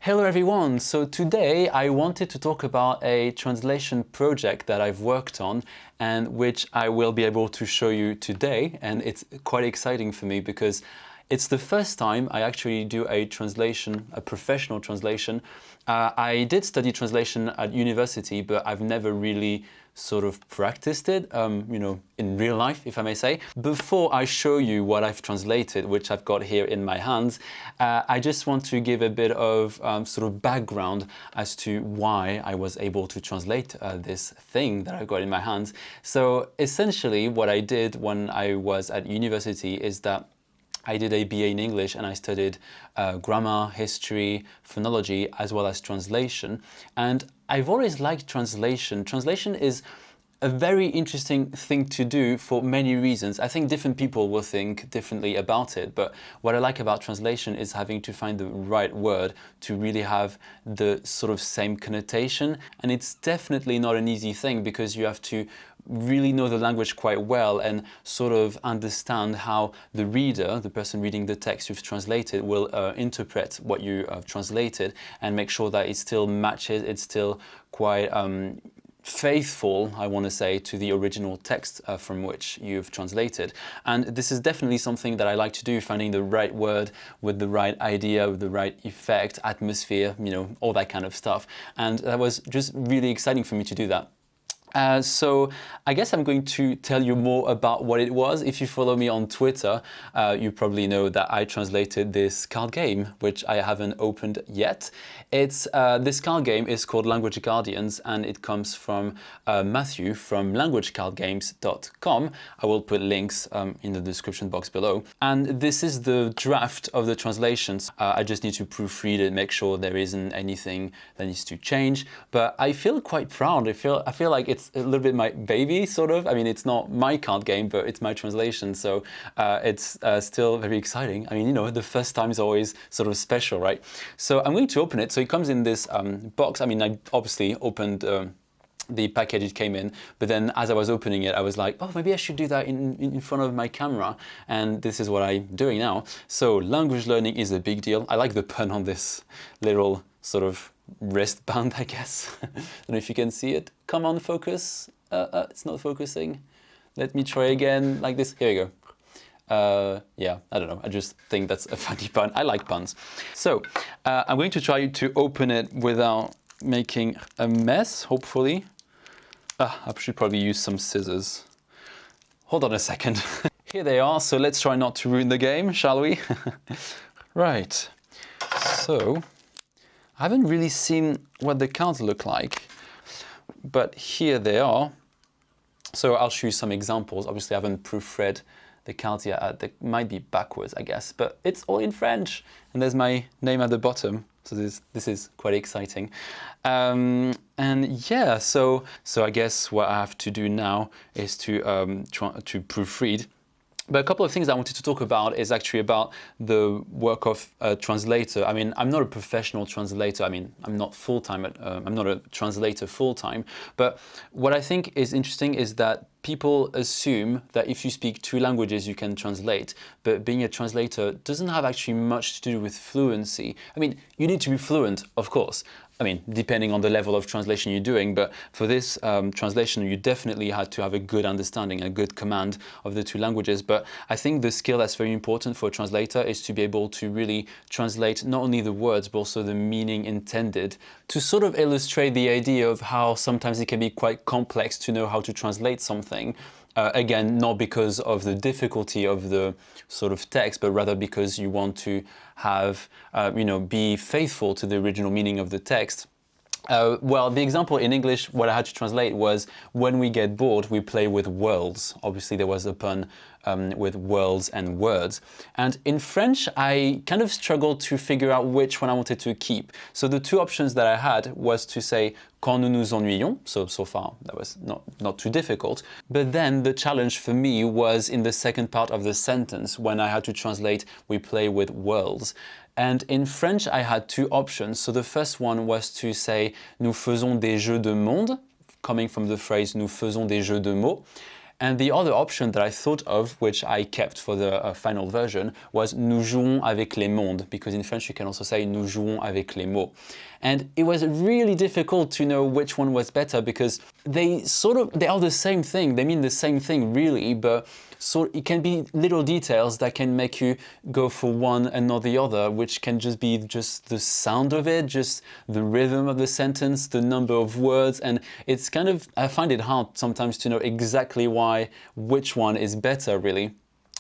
Hello everyone! So today I wanted to talk about a translation project that I've worked on and which I will be able to show you today, and it's quite exciting for me because it's the first time I actually do a translation, a professional translation. I did study translation at university, but I've never really sort of practiced it, in real life, if I may say. Before I show you what I've translated, which I've got here in my hands, I just want to give a bit of sort of background as to why I was able to translate this thing that I've got in my hands. So essentially what I did when I was at university is that I did a BA in English and I studied grammar, history, phonology, as well as translation. And I've always liked translation. Translation is a very interesting thing to do for many reasons. I think different people will think differently about it, but what I like about translation is having to find the right word to really have the sort of same connotation. And it's definitely not an easy thing because you have to really know the language quite well and sort of understand how the reader, the person reading the text you've translated, will interpret what you have translated and make sure that it still matches, it's still quite faithful, I want to say, to the original text from which you've translated. And this is definitely something that I like to do, finding the right word with the right idea, with the right effect, atmosphere, all that kind of stuff. And that was just really exciting for me to do that. So I guess I'm going to tell you more about what it was. If you follow me on Twitter, you probably know that I translated this card game, which I haven't opened yet. This card game is called Language Guardians, and it comes from Matthew from languagecardgames.com. I will put links in the description box below. And this is the draft of the translations. I just need to proofread it, make sure there isn't anything that needs to change. But I feel quite proud. I feel like it's a little bit my baby, sort of. I mean, it's not my card game, but it's my translation, so it's still very exciting. I mean, the first time is always sort of special, right? So I'm going to open it. So it comes in this box. I mean, I obviously opened the package it came in, but then as I was opening it, I was like, oh, maybe I should do that in front of my camera, and this is what I'm doing now. So language learning is a big deal. I like the pun on this little sort of wristband, I guess. I don't know if you can see it. Come on, focus. It's not focusing. Let me try again, like this. Here we go. Yeah, I don't know. I just think that's a funny pun. I like puns. So I'm going to try to open it without making a mess, hopefully. I should probably use some scissors. Hold on a second. Here they are. So let's try not to ruin the game, shall we? Right. So I haven't really seen what the cards look like, but here they are. So I'll show you some examples. Obviously, I haven't proofread the cards yet. They might be backwards, I guess, but it's all in French. And there's my name at the bottom. So this is quite exciting. And yeah, so I guess what I have to do now is to try to proofread. But a couple of things I wanted to talk about is actually about the work of a translator. I mean, I'm not a professional translator. I mean, I'm not full-time. I'm not a translator full-time. But what I think is interesting is that people assume that if you speak two languages, you can translate. But being a translator doesn't have actually much to do with fluency. I mean, you need to be fluent, of course. I mean, depending on the level of translation you're doing, but for this translation, you definitely had to have a good understanding, a good command of the two languages. But I think the skill that's very important for a translator is to be able to really translate not only the words, but also the meaning intended, to sort of illustrate the idea of how sometimes it can be quite complex to know how to translate something. Again, not because of the difficulty of the sort of text, but rather because you want to have, be faithful to the original meaning of the text. Well, the example in English, what I had to translate was, when we get bored, we play with worlds. Obviously, there was a pun with worlds and words. And in French, I kind of struggled to figure out which one I wanted to keep. So the two options that I had was to say, quand nous nous ennuyons. So far, that was not too difficult. But then the challenge for me was in the second part of the sentence, when I had to translate, we play with worlds. And in French, I had two options. So the first one was to say, nous faisons des jeux de monde, coming from the phrase, nous faisons des jeux de mots. And the other option that I thought of, which I kept for the final version, was nous jouons avec les mondes, because in French you can also say nous jouons avec les mots. And it was really difficult to know which one was better because they are the same thing, they mean the same thing really, but so it can be little details that can make you go for one and not the other, which can just be just the sound of it, just the rhythm of the sentence, the number of words, and it's kind of, I find it hard sometimes to know exactly which one is better really.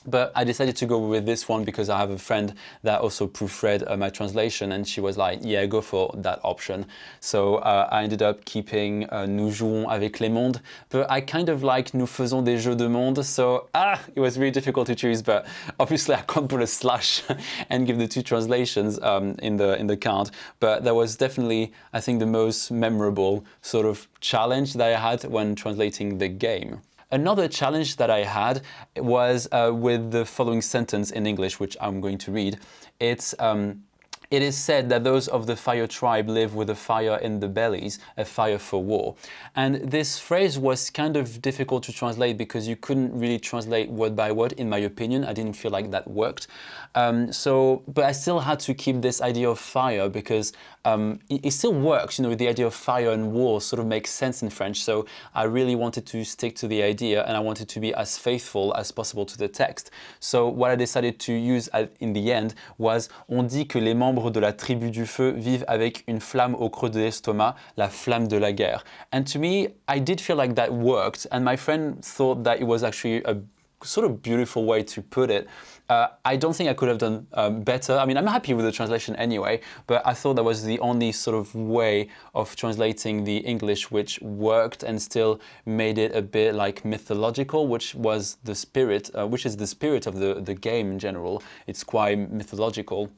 But I decided to go with this one because I have a friend that also proofread my translation, and she was like, yeah, go for that option. So I ended up keeping nous jouons avec les mondes, but I kind of like nous faisons des jeux de monde, so it was really difficult to choose, but obviously I can't put a slash and give the two translations in the card. But that was definitely, I think, the most memorable sort of challenge that I had when translating the game. Another challenge that I had was with the following sentence in English, which I'm going to read. It is said that those of the fire tribe live with a fire in their bellies, a fire for war. And this phrase was kind of difficult to translate because you couldn't really translate word by word, in my opinion. I didn't feel like that worked. But I still had to keep this idea of fire because it still works, you know, the idea of fire and war sort of makes sense in French. So I really wanted to stick to the idea, and I wanted to be as faithful as possible to the text. So what I decided to use in the end was on dit que les membres de la tribu du feu vivent avec une flamme au creux de l'estomac, la flamme de la guerre. And to me, I did feel like that worked, and my friend thought that it was actually a sort of beautiful way to put it. I don't think I could have done better. I mean, I'm happy with the translation anyway, but I thought that was the only sort of way of translating the English which worked and still made it a bit like mythological, which was the spirit, which is the spirit of the game in general. It's quite mythological.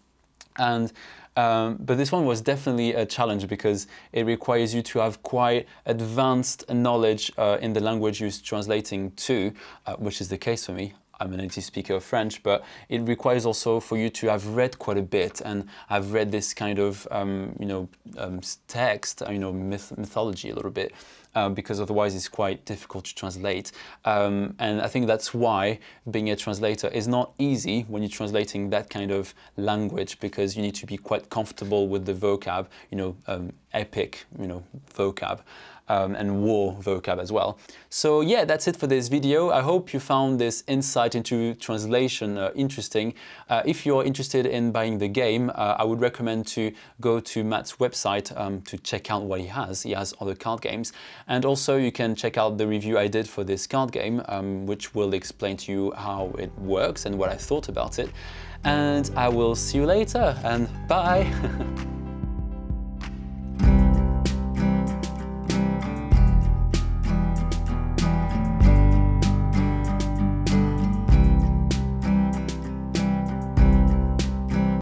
And but this one was definitely a challenge because it requires you to have quite advanced knowledge in the language you're translating to, which is the case for me. I'm a native speaker of French, but it requires also for you to have read quite a bit, and I've read this kind of text, mythology a little bit, because otherwise it's quite difficult to translate. And I think that's why being a translator is not easy when you're translating that kind of language, because you need to be quite comfortable with the vocab, epic, vocab. And war vocab as well. So yeah, that's it for this video. I hope you found this insight into translation interesting. If you're interested in buying the game, I would recommend to go to Matt's website to check out what he has. He has other card games. And also you can check out the review I did for this card game, which will explain to you how it works and what I thought about it. And I will see you later, and bye!